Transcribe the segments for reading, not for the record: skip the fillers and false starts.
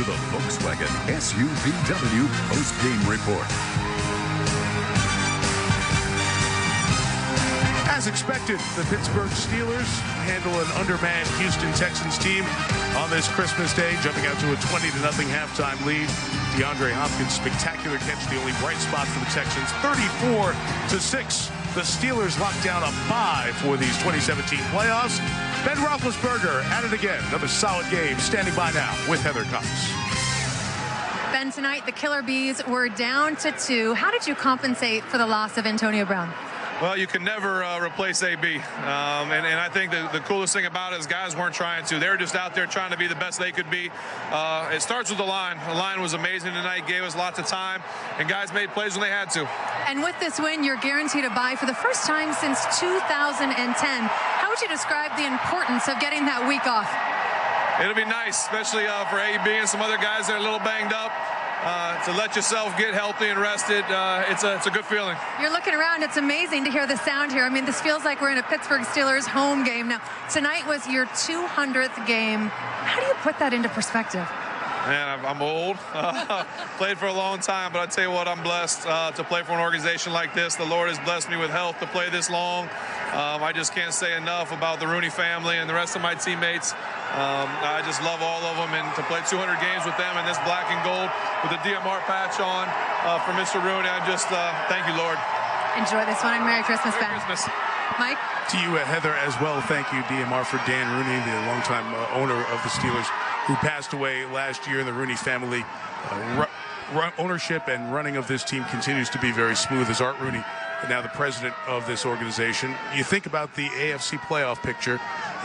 the VolksWagen SUVW post-game report. As expected, the Pittsburgh Steelers handle an undermanned Houston Texans team on this Christmas Day, jumping out to a 20-0 halftime lead. DeAndre Hopkins' spectacular catch, the only bright spot for the Texans. 34-6. The Steelers locked down a bye for these 2017 playoffs. Ben Roethlisberger at it again. Another solid game. Standing by now with Heather Cox. Ben, tonight the Killer Bees were down to 2. How did you compensate for the loss of Antonio Brown? Well, you can never replace AB. And I think the coolest thing about it is guys weren't trying to. They were just out there trying to be the best they could be. It starts with the line. The line was amazing tonight, gave us lots of time, and guys made plays when they had to. And with this win, you're guaranteed a bye for the first time since 2010. How would you describe the importance of getting that week off? It'll be nice, especially for AB and some other guys that are a little banged up. To let yourself get healthy and rested, it's a good feeling. You're looking around. It's amazing to hear the sound here. I mean, this feels like we're in a Pittsburgh Steelers home game. Now, tonight was your 200th game. How do you put that into perspective? Man, I'm old. Played for a long time, but I tell you what, I'm blessed to play for an organization like this. The Lord has blessed me with health to play this long. I just can't say enough about the Rooney family and the rest of my teammates. I just love all of them, and to play 200 games with them in this black and gold with the DMR patch on for Mr. Rooney, I just thank you, Lord. Enjoy this one, and Merry Christmas, Ben. Merry Christmas. Mike? To you, Heather, as well. Thank you, DMR, for Dan Rooney, the longtime owner of the Steelers, who passed away last year. The Rooney family ownership and running of this team continues to be very smooth, as Art Rooney, now the president of this organization. You think about the AFC playoff picture.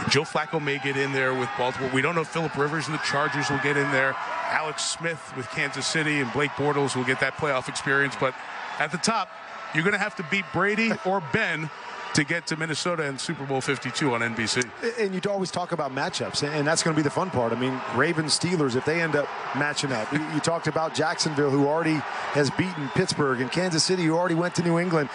Joe Flacco may get in there with Baltimore. We don't know if Phillip Rivers and the Chargers will get in there. Alex Smith with Kansas City and Blake Bortles will get that playoff experience. But at the top, you're going to have to beat Brady or Ben to get to Minnesota and Super Bowl 52 on NBC. And you always talk about matchups, and that's going to be the fun part. I mean, Ravens, Steelers, if they end up matching up. You talked about Jacksonville, who already has beaten Pittsburgh, and Kansas City, who already went to New England.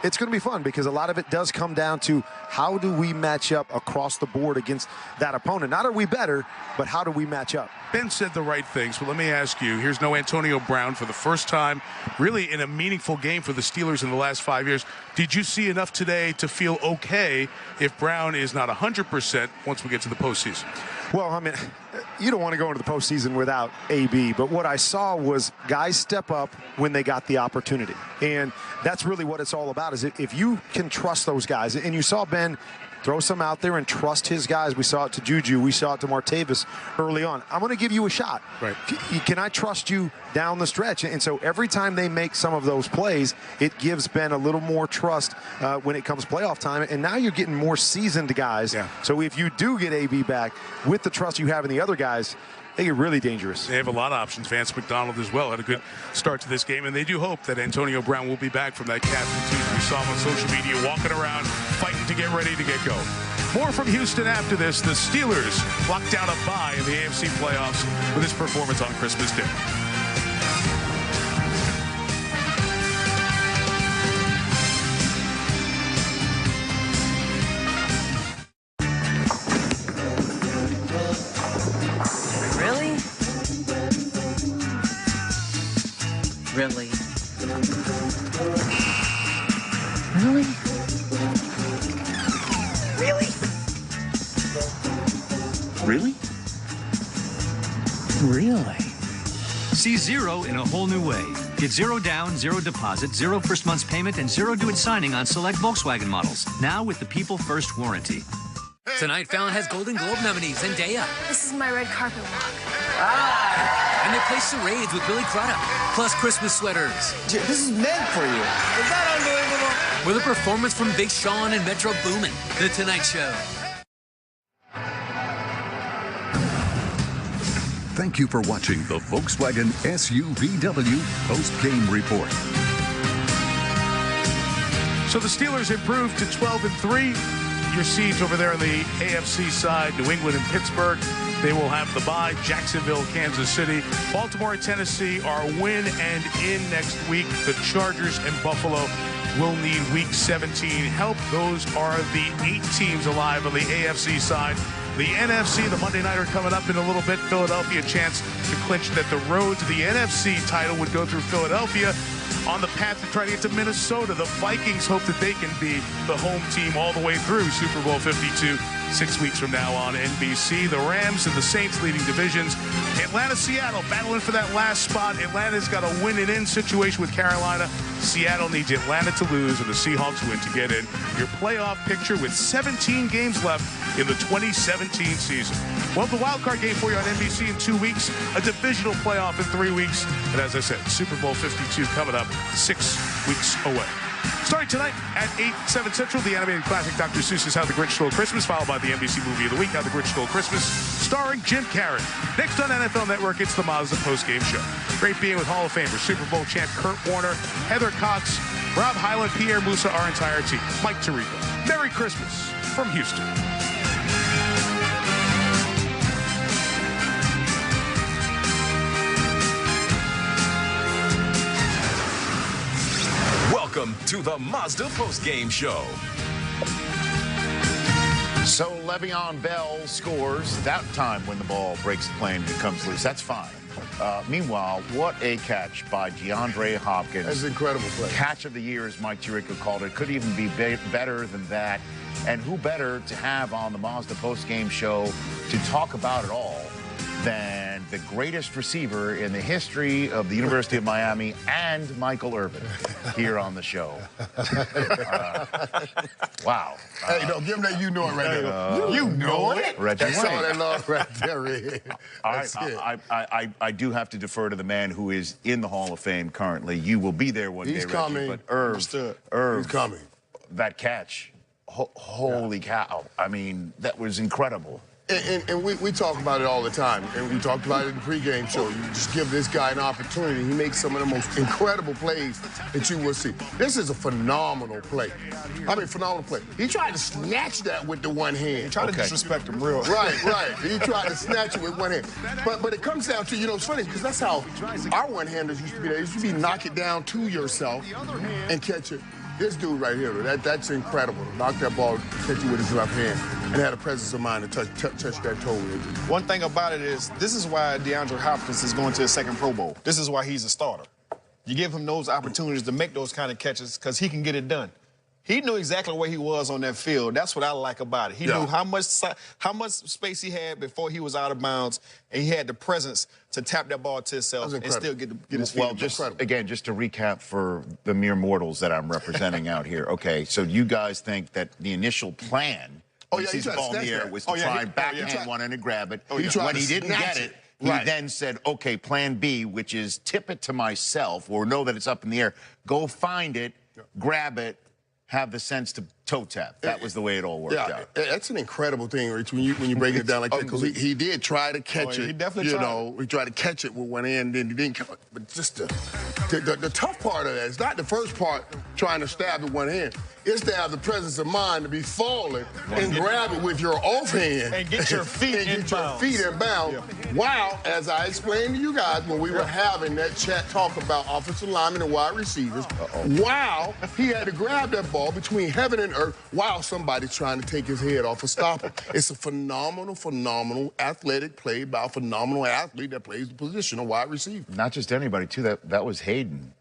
It's going to be fun because a lot of it does come down to how do we match up across the board against that opponent. Not are we better, but how do we match up? Ben said the right things, but let me ask you, here's no Antonio Brown for the first time really in a meaningful game for the Steelers in the last 5 years. Did you see enough today to feel okay if Brown is not 100% once we get to the postseason? Well, I mean, you don't want to go into the postseason without AB, but what I saw was guys step up when they got the opportunity. And that's really what it's all about, is if you can trust those guys. And you saw Ben throw some out there and trust his guys. We saw it to Juju. We saw it to Martavis early on. I'm going to give you a shot. Right. Can I trust you down the stretch? And so every time they make some of those plays, it gives Ben a little more trust when it comes playoff time. And now you're getting more seasoned guys. Yeah. So if you do get AB back with the trust you have in the other guys, they get really dangerous. They have a lot of options. Vance McDonald as well had a good start to this game, and they do hope that Antonio Brown will be back from that calf contusion. We saw him on social media walking around, fighting to get ready to get going. More from Houston after this. The Steelers locked down a bye in the AFC playoffs with this performance on Christmas Day. Really? Really? Really? Really? Really? See zero in a whole new way. Get zero down, zero deposit, zero first month's payment, and zero due at signing on select Volkswagen models. Now with the People First warranty. Tonight, Fallon has Golden Globe nominee Zendaya. This is my red carpet walk. And they play charades with Billy Crudup, plus Christmas sweaters. This is meant for you. Is that unbelievable? With a performance from Big Sean and Metro Boomin. The Tonight Show. Thank you for watching the VolksWagen SUVW post-game report. So the Steelers improved to 12-3. Your seeds over there on the AFC side, New England and Pittsburgh, they will have the bye. Jacksonville, Kansas City, Baltimore and Tennessee are win and in next week. The Chargers and Buffalo will need Week 17 help. Those are the 8 teams alive on the AFC side. The NFC, the Monday Nighter coming up in a little bit. Philadelphia, chance to clinch that the road to the NFC title would go through Philadelphia. On the path to try to get to Minnesota, the Vikings hope that they can be the home team all the way through Super Bowl 52 6 weeks from now on NBC. The Rams and the Saints leading divisions. Atlanta, Seattle battling for that last spot. Atlanta's got a win-and-in situation with Carolina. Seattle needs Atlanta to lose and the Seahawks win to get in. Your playoff picture with 17 games left in the 2017 season. Well, the wild card game for you on NBC in 2 weeks, a divisional playoff in 3 weeks, and as I said, Super Bowl 52 coming up 6 weeks away. Starting tonight at 8, 7 Central, the animated classic Dr. Seuss's How the Grinch Stole Christmas, followed by the NBC Movie of the Week, How the Grinch Stole Christmas, starring Jim Carrey. Next on NFL Network, it's the Mazda postgame show. Great being with Hall of Famer, Super Bowl champ Kurt Warner, Heather Cox, Rob Hyland, Pierre Musa, our entire team. Mike Tirico. Merry Christmas from Houston. Welcome to the Mazda postgame show. So Le'Veon Bell scores that time when the ball breaks the plane and it comes loose. That's fine. Meanwhile, what a catch by DeAndre Hopkins. That's an incredible play. Catch of the year, as Mike Tirico called it. Could even be better than that. And who better to have on the Mazda postgame show to talk about it all than the greatest receiver in the history of the University of Miami and Michael Irvin here on the show. Wow. Hey, no, give him that you know it right there. You know it? Reggie That's all that love right there, Red. I do have to defer to the man who is in the Hall of Fame currently. You will be there one day, Reggie. Coming. But Irv, he's coming. That catch, holy cow. I mean, that was incredible. And we talk about it all the time, and we talked about it in the pregame show. You just give this guy an opportunity. He makes some of the most incredible plays that you will see. This is a phenomenal play. I mean, phenomenal play. He tried to snatch that with the one hand. He tried to disrespect him real. Right. He tried to snatch it with one hand. But it comes down to, you know, it's funny, because that's how our one-handers used to be. They used to be knock it down to yourself and catch it. This dude right here, that's incredible. Knock that ball, catch it with his left hand, and had a presence of mind to touch that toe. One thing about it is, this is why DeAndre Hopkins is going to his second Pro Bowl. This is why he's a starter. You give him those opportunities to make those kind of catches because he can get it done. He knew exactly where he was on that field. That's what I like about it. He knew how much space he had before he was out of bounds, and he had the presence to tap that ball to himself and still get his feet. Well, just to recap for the mere mortals that I'm representing out here. Okay, so you guys think that the initial plan when he sees the ball in the air was to try and backhand one and grab it. When he didn't get it, he then said, okay, plan B, which is tip it to myself or know that it's up in the air. Go find it, grab it, have the sense to toe tap. That was the way it all worked out. That's an incredible thing, Rich, when you break it down like that, because he did try to catch it. He definitely tried. He tried to catch it with one hand, and he didn't catch it. But just the tough part of that is not the first part, trying to stab with one hand. It's to have the presence of mind to be falling and grab it with your off hand. And get your feet in bounds. Wow, as I explained to you guys when we were having that chat talk about offensive linemen and wide receivers, wow, he had to grab that ball between heaven and earth while somebody's trying to take his head off and stop him. It's a phenomenal athletic play by a phenomenal athlete that plays the position of wide receiver. Not just anybody, too. That was Hayden.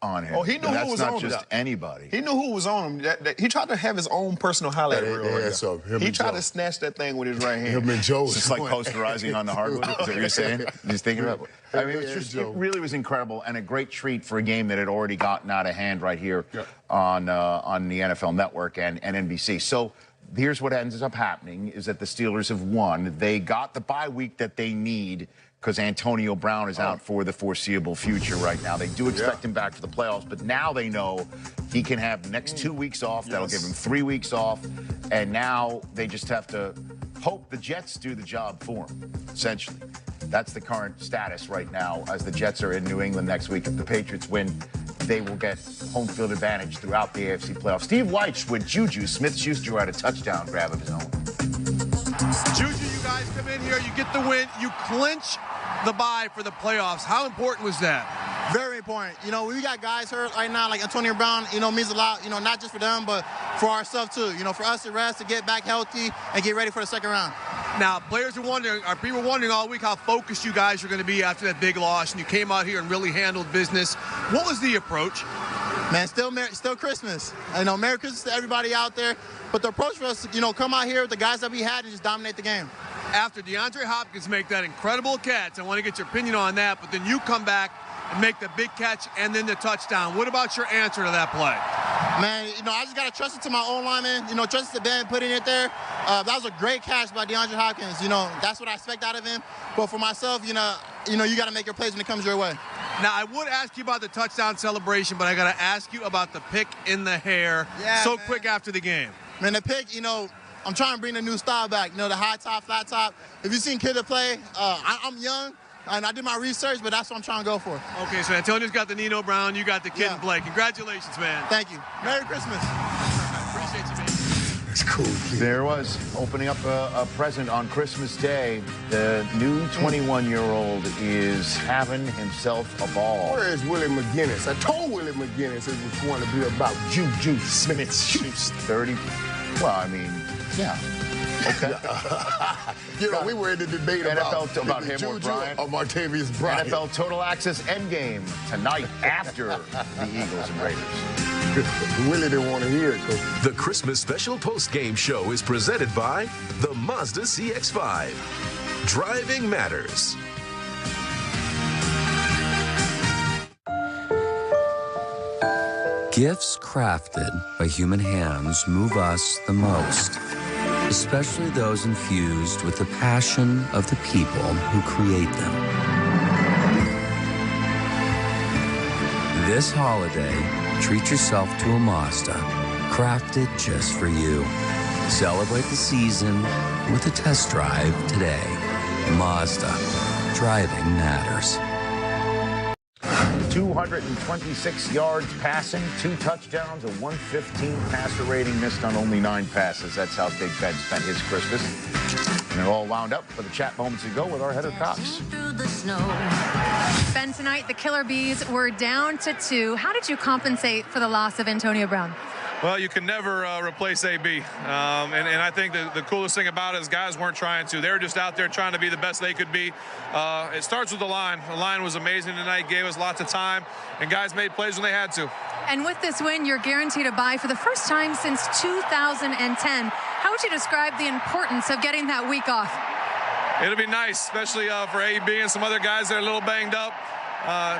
On him. Oh, he knew who was on him. That's not just anybody. He knew who was on him. He tried to have his own personal highlight reel. He tried to snatch that thing with his right hand. Him and Joe. It's just like posterizing on the hardwood. Is that what you're saying? Just thinking about it. I mean, it really was incredible and a great treat for a game that had already gotten out of hand right here on the NFL Network and NBC. So here's what ends up happening is that the Steelers have won. They got the bye week that they need because Antonio Brown is out for the foreseeable future right now. They do expect him back for the playoffs, but now they know he can have the next 2 weeks off. That'll give him 3 weeks off, and now they just have to hope the Jets do the job for him, essentially. That's the current status right now as the Jets are in New England next week. If the Patriots win, they will get home field advantage throughout the AFC playoffs. Steve Weich with Juju Smith-Schuster had a touchdown grab of his own. Juju, you guys come in here, you get the win, you clinch the bye for the playoffs. How important was that? Very important. You know, we got guys hurt right now, like Antonio Brown, you know, means a lot, you know, not just for them, but for ourselves too. You know, for us to rest, to get back healthy, and get ready for the second round. Now, players are people wondering all week how focused you guys are going to be after that big loss, and you came out here and really handled business. What was the approach? Man, still Christmas. I know, Merry Christmas to everybody out there. But the approach for us, you know, come out here with the guys that we had and just dominate the game. After DeAndre Hopkins make that incredible catch, I want to get your opinion on that, but then you come back and make the big catch and then the touchdown. What about your answer to that play? Man, you know, I just got to trust it to my own lineman. You know, trust it to Ben putting it there. That was a great catch by DeAndre Hopkins. You know, that's what I expect out of him. But for myself, you got to make your plays when it comes your way. Now, I would ask you about the touchdown celebration, but I got to ask you about the pick in the hair quick after the game. Man, the pick, you know, I'm trying to bring the new style back. You know, the high top, flat top. If you've seen Kidder play, I'm young, and I did my research, but that's what I'm trying to go for. Okay, so Antonio's got the Nino Brown, you got the kid and play. Congratulations, man. Thank you. Merry Christmas. Appreciate you, man. That's cool. There was opening up a present on Christmas Day. The new 21-year-old is having himself a ball. Where is Willie McGinnis? I told Willie McGinnis it was going to be about Juju Smith-Schuster. 30. Well, I mean, yeah. Okay. You know, we were in the debate about him Juju or Bryant. Or Martavius Bryant. NFL Total Access Endgame tonight after the Eagles and Raiders. Willie didn't want to hear it, Coach. The Christmas special post-game show is presented by the Mazda CX-5. Driving matters. Gifts crafted by human hands move us the most, especially those infused with the passion of the people who create them. This holiday, treat yourself to a Mazda, crafted just for you. Celebrate the season with a test drive today. Mazda. Driving matters. 226 yards passing, 2 touchdowns, a 115 passer rating, missed on only 9 passes. That's how Big Ben spent his Christmas. And it all wound up for the chat moments ago with our Heather Cox. Ben, tonight the Killer Bees were down to 2. How did you compensate for the loss of Antonio Brown? Well, you can never replace AB. And I think the coolest thing about it is guys weren't trying to. They were just out there trying to be the best they could be. It starts with the line. The line was amazing tonight, gave us lots of time, and guys made plays when they had to. And with this win, you're guaranteed a bye for the first time since 2010. How would you describe the importance of getting that week off? It'll be nice, especially for AB and some other guys that are a little banged up.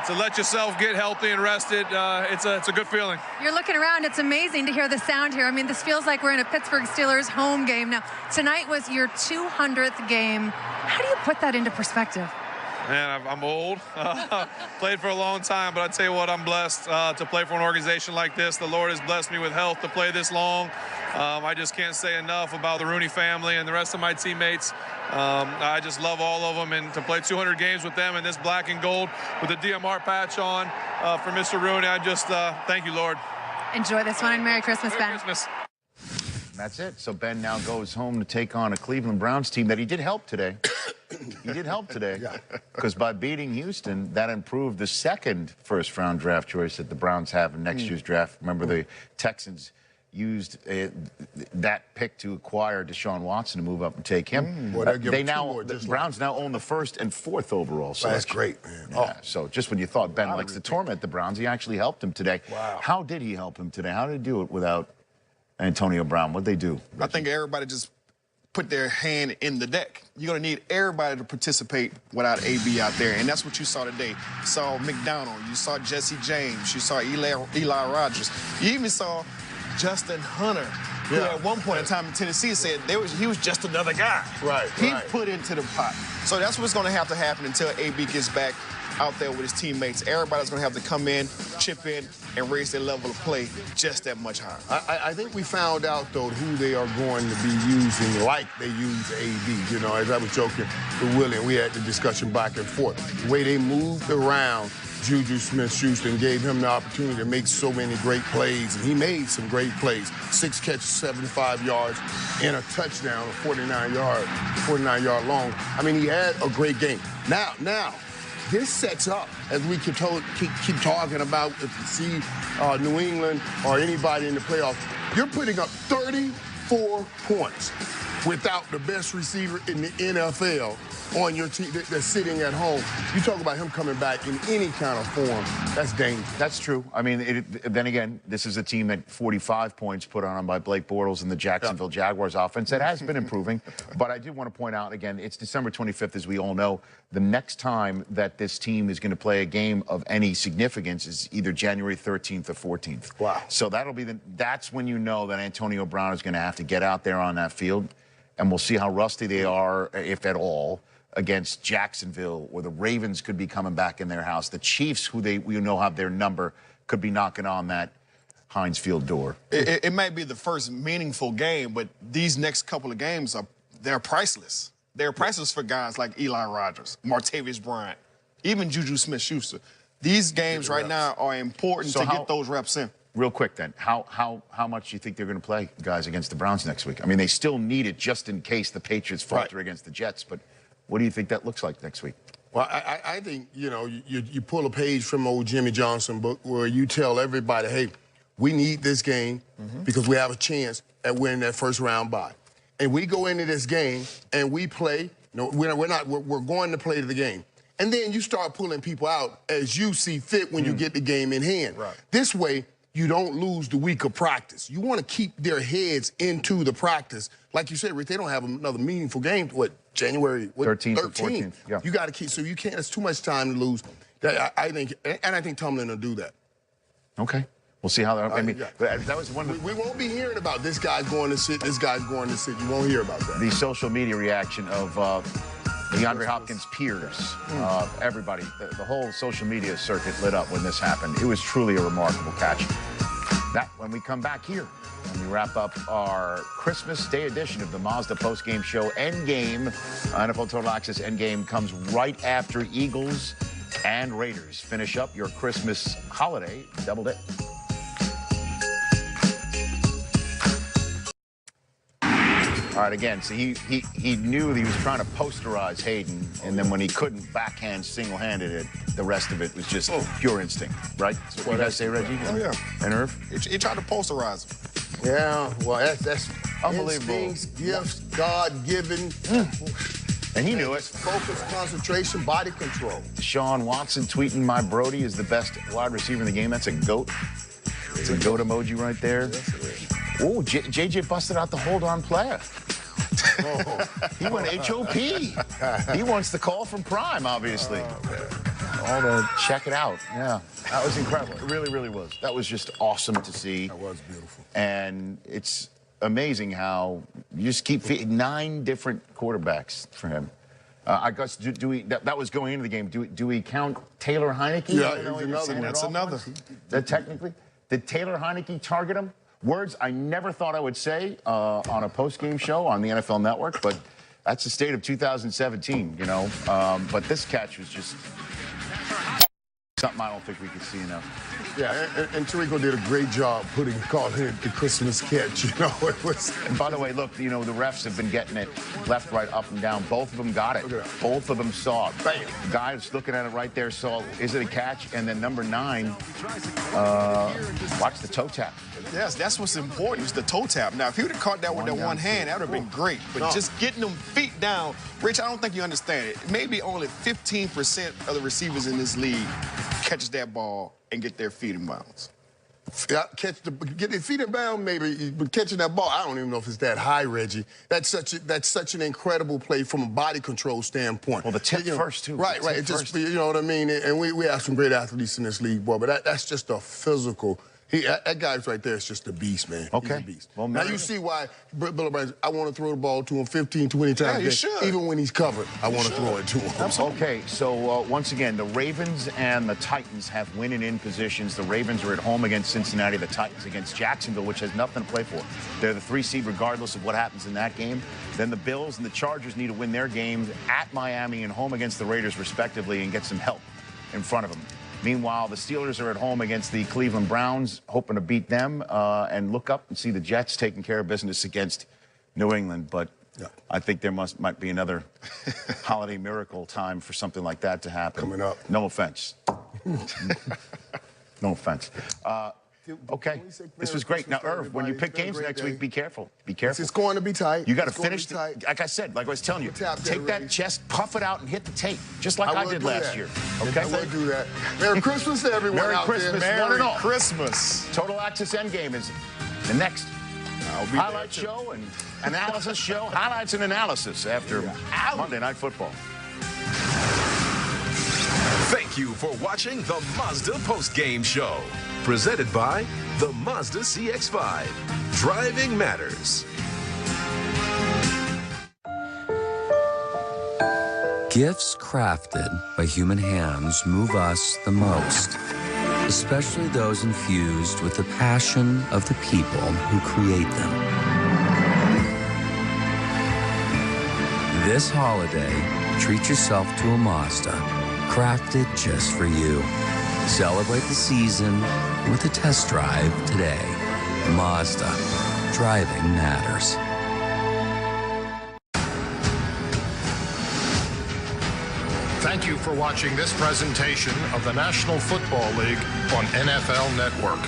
To let yourself get healthy and rested, it's a good feeling. You're looking around. It's amazing to hear the sound here. I mean, this feels like we're in a Pittsburgh Steelers home game. Now, tonight was your 200th game. How do you put that into perspective? Man, I'm old. Played for a long time, but I tell you what, I'm blessed to play for an organization like this. The Lord has blessed me with health to play this long. I just can't say enough about the Rooney family and the rest of my teammates. I just love all of them, and to play 200 games with them in this black and gold with the DMR patch on for Mr. Rooney, I just thank you, Lord. Enjoy this one, and Merry Christmas, Ben. Merry Christmas. That's it. So Ben now goes home to take on a Cleveland Browns team that he did help today. He did help today because by beating Houston, that improved the second first-round draft choice that the Browns have in next year's draft. Remember, the Texans used that pick to acquire Deshaun Watson to move up and take him. Well, the Browns now own the 1st and 4th overall selection. That's great, man. Yeah, so just when you thought Ben likes to torment the Browns, he actually helped him today. Wow. How did he help him today? How did he do it without Antonio Brown? What'd they do? I think everybody just put their hand in the deck. You're going to need everybody to participate without AB out there, and that's what you saw today. You saw McDonald, you saw Jesse James, you saw Eli Rogers. You even saw Justin Hunter, who at one point in time in Tennessee said he was just another guy. He put into the pot. So that's what's going to have to happen until AB gets back out there with his teammates. Everybody's going to have to come in, chip in, and raise their level of play just that much higher. I think we found out, though, who they are going to be using like they use AB. You know, as I was joking with Willie, and we had the discussion back and forth. The way they moved around Juju Smith-Schuster and gave him the opportunity to make so many great plays, and he made some great plays. 6 catches, 75 yards, and a touchdown, a 49-yard long. I mean, he had a great game. Now, this sets up, as we keep talking about, if you see New England or anybody in the playoffs, you're putting up 34 points without the best receiver in the NFL on your team that's sitting at home. You talk about him coming back in any kind of form, that's dangerous. That's true. I mean, then again, this is a team that 45 points put on by Blake Bortles and the Jacksonville Jaguars offense. That has been improving. But I do want to point out, again, it's December 25th, as we all know. The next time that this team is going to play a game of any significance is either January 13th or 14th. Wow. So that's when you know that Antonio Brown is going to have to get out there on that field. And we'll see how rusty they are, if at all, against Jacksonville, or the Ravens could be coming back in their house. The Chiefs, who we know have their number, could be knocking on that Heinz Field door. It might be the first meaningful game, but these next couple of games they're priceless. They're priceless for guys like Eli Rogers, Martavis Bryant, even Juju Smith-Schuster. These games right now are important to get those reps in. Real quick then, how much do you think they're going to play, guys, against the Browns next week? I mean, they still need it just in case the Patriots falter against the Jets, but what do you think that looks like next week? Well, I think, you pull a page from old Jimmy Johnson book where you tell everybody, hey, we need this game because we have a chance at winning that first round bye. And we go into this game and we play. No, we're going to play the game. And then you start pulling people out as you see fit when you get the game in hand. Right. This way, you don't lose the week of practice. You want to keep their heads into the practice. Like you said, Rick, they don't have another meaningful game, January 13th or 14th. Yeah. You got to keep, so you can't, it's too much time to lose. I think Tomlin will do that. Okay. We'll see how that, I mean, that was one of we won't be hearing about this guy's going to sit, this guy's going to sit. You won't hear about that. The social media reaction of DeAndre Hopkins' peers, everybody, the whole social media circuit lit up when this happened. It was truly a remarkable catch. That, when we come back here, when we wrap up our Christmas Day edition of the Mazda postgame show, Endgame, NFL Total Access Endgame comes right after Eagles and Raiders. Finish up your Christmas holiday double dip. All right, again, so he knew that he was trying to posterize Hayden, and then when he couldn't backhand single-handed it, the rest of it was just pure instinct, right? That's what you guys say, Reggie? Oh, yeah. And Irv? He tried to posterize him. Yeah, well, that's unbelievable. Instincts, gifts, God-given. And he knew it. Focus, concentration, body control. Deshaun Watson tweeting, my Brody is the best wide receiver in the game. That's a goat. It's a goat emoji right there. Yes, it is. Oh, JJ busted out the hold-on player. He went HOP. He wants the call from Prime, obviously. All to check it out. Yeah, that was incredible. It really, really was. That was just awesome to see. That was beautiful. And it's amazing how you just keep 9 different quarterbacks for him. I guess that was going into the game. Do we count Taylor Heineke? Yeah, that's another. That technically, did Taylor Heineke target him? Words I never thought I would say on a post-game show on the NFL Network, but that's the state of 2017, you know. But this catch was just something I don't think we could see enough. Yeah, and Tirico did a great job calling it the Christmas catch, you know. It was. And by the way, look, you know, the refs have been getting it left, right, up, and down. Both of them got it. Both of them saw it. Bam. The guy that's looking at it right there saw, is it a catch? And then number 9, watch the toe tap. Yes, that's what's important, is the toe tap. Now, if he would have caught that with that one hand, that would have been great. But just getting them feet down, Rich, I don't think you understand it. Maybe only 15% of the receivers in this league catches that ball and get their feet in bounds. Yeah, get their feet in bounds, maybe, but catching that ball, I don't even know if it's that high, Reggie. That's such an incredible play from a body control standpoint. Well, the tip first, too. Right. It just, you know what I mean? And we have some great athletes in this league, boy, but that's just a physical. That guy's right there is just a beast, man. Okay. He's a beast. Well, now you see why Bill O'Brien, I want to throw the ball to him 15, 20 times. Yeah, you should. Even when he's covered, I want to throw it to him. Absolutely. Okay, so once again, the Ravens and the Titans have winning-in positions. The Ravens are at home against Cincinnati, the Titans against Jacksonville, which has nothing to play for. They're the 3 seed regardless of what happens in that game. Then the Bills and the Chargers need to win their games at Miami and home against the Raiders, respectively, and get some help in front of them. Meanwhile, the Steelers are at home against the Cleveland Browns, hoping to beat them and look up and see the Jets taking care of business against New England. But Yeah. I think there might be another holiday miracle time for something like that to happen. Coming up. No offense. No offense. Okay, this was great. Now, Irv, when you pick games next week, be careful. Be careful. It's going to be tight. You got to finish. Like I said, like I was telling you, take that chest, puff it out, and hit the tape, just like I did last year. Okay, I will do that. Merry Christmas to everyone Merry out Christmas, there. one and all. Christmas. Total Access Endgame is the next highlight show and analysis show. Highlights and analysis after Monday Night Football. Thank you for watching the Mazda Post-Game Show. Presented by the Mazda CX-5. Driving matters. Gifts crafted by human hands move us the most, especially those infused with the passion of the people who create them. This holiday, treat yourself to a Mazda, crafted just for you. Celebrate the season with a test drive today. Mazda. Driving matters. Thank you for watching this presentation of the National Football League on NFL Network.